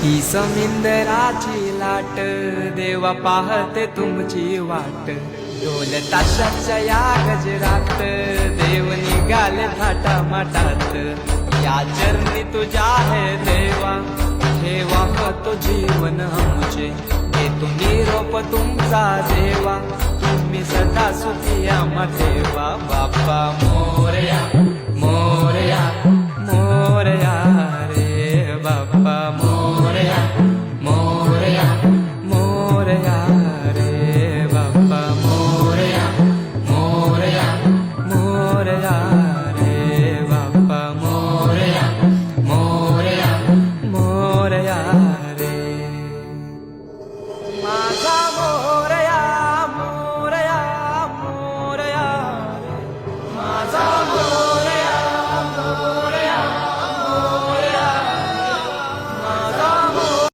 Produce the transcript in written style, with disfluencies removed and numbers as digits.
ही समिंदराची लाट देवा पाहते तुमची वाट ढोल ताशाच्या या गजरात देव निघाले थाटा माटात या चरणी तुझ्या है देवा ठेवा तो जीवन आमचे घेतो निरोप तुमचा देवा तुम्ही सदा सुखी आम्हा ठेवा बाप्पा मोरया।